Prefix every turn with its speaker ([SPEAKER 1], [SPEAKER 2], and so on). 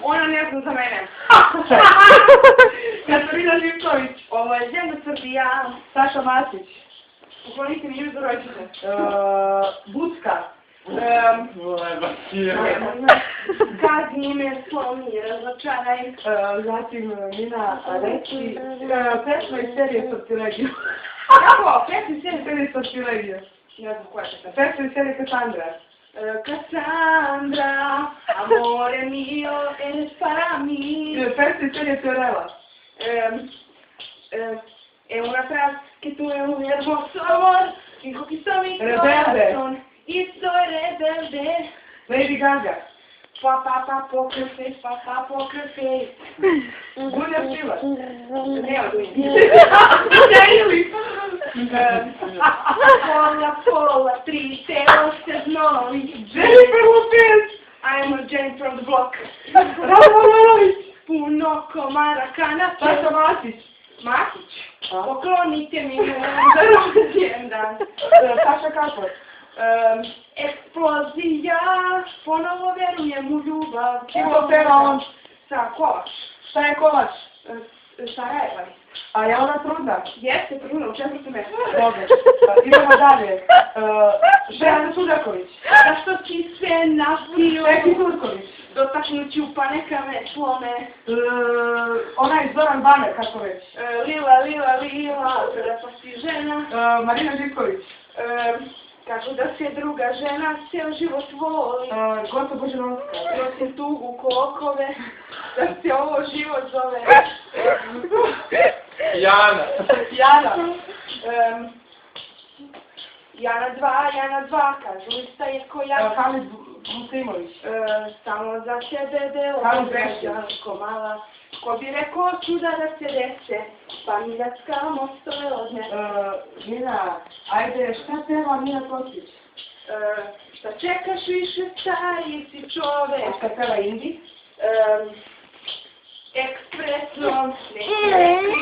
[SPEAKER 1] Ona ne zna za mene. Katarina Živković. Ovo je Zemlja Srbija.
[SPEAKER 2] Saša Masić.
[SPEAKER 1] Uklonite mi ime za rođene.
[SPEAKER 2] Bucka.
[SPEAKER 1] Kazni me, slomi, razočaraj.
[SPEAKER 2] Zatim Mina Reći. Pesma iz serije Sortilegija.
[SPEAKER 1] Kako? Pesma iz
[SPEAKER 2] Serije Sortilegija.
[SPEAKER 1] Ne znam koja je to.
[SPEAKER 2] Pesma iz serije Kassandra.
[SPEAKER 1] Cassandra, amore mio, eres para mí.
[SPEAKER 2] Pesma iz serije Teorela.
[SPEAKER 1] È una frase che tu è un hermoso amor que conquistó mi
[SPEAKER 2] Rebelde.
[SPEAKER 1] corazón y soy rebelde.
[SPEAKER 2] Lady Gaga.
[SPEAKER 1] Pa poker face.
[SPEAKER 2] Dunja Špivac.
[SPEAKER 1] Nema Dunja.
[SPEAKER 2] Dejli.
[SPEAKER 1] Pola, 3, 8, 9.
[SPEAKER 2] Jennifer Lopez.
[SPEAKER 1] I'm a Jane from the block.
[SPEAKER 2] Radovanović.
[SPEAKER 1] Puno komara kanapa.
[SPEAKER 2] Saša Masić.
[SPEAKER 1] Masić, poklonite mi za rođendan.
[SPEAKER 2] Saša Kapor.
[SPEAKER 1] Eksplozija, ponovo vjerujem u ljubav.
[SPEAKER 2] Ko peva on?
[SPEAKER 1] Sa Kovač.
[SPEAKER 2] Šta je Kovač?
[SPEAKER 1] Sarajeva.
[SPEAKER 2] A je ona trudna?
[SPEAKER 1] Jeste, trudna u 4. mjesecu.
[SPEAKER 2] Dobro. Idemo dalje. Žena Sudaković.
[SPEAKER 1] Zašto si sve napio?
[SPEAKER 2] Peki Turković.
[SPEAKER 1] Dotaknuću pa neka me slome.
[SPEAKER 2] Ona je Zoran Baner, kako već.
[SPEAKER 1] Lila, prelepa si žena.
[SPEAKER 2] Marina Živković.
[SPEAKER 1] Kažu da se druga žena cijel život voli.
[SPEAKER 2] Gosta Božanovska.
[SPEAKER 1] Nosim tugu ko okove, da se ovo život zove.
[SPEAKER 2] Jana.
[SPEAKER 1] Jana 2, kažu lista je ko ja.
[SPEAKER 2] Hamid Musimović.
[SPEAKER 1] Samo za tebe delo.
[SPEAKER 2] Hamid Bešća.
[SPEAKER 1] Ko mala. Ko bi rekao čuda da se dese, pa Miljacka mostove odne.
[SPEAKER 2] Mina, ajde, šta peva Mina Kosić?
[SPEAKER 1] Šta čekaš više, stariji si čovek.
[SPEAKER 2] Šta peva Indi?
[SPEAKER 1] Ekspresno, neki rekli,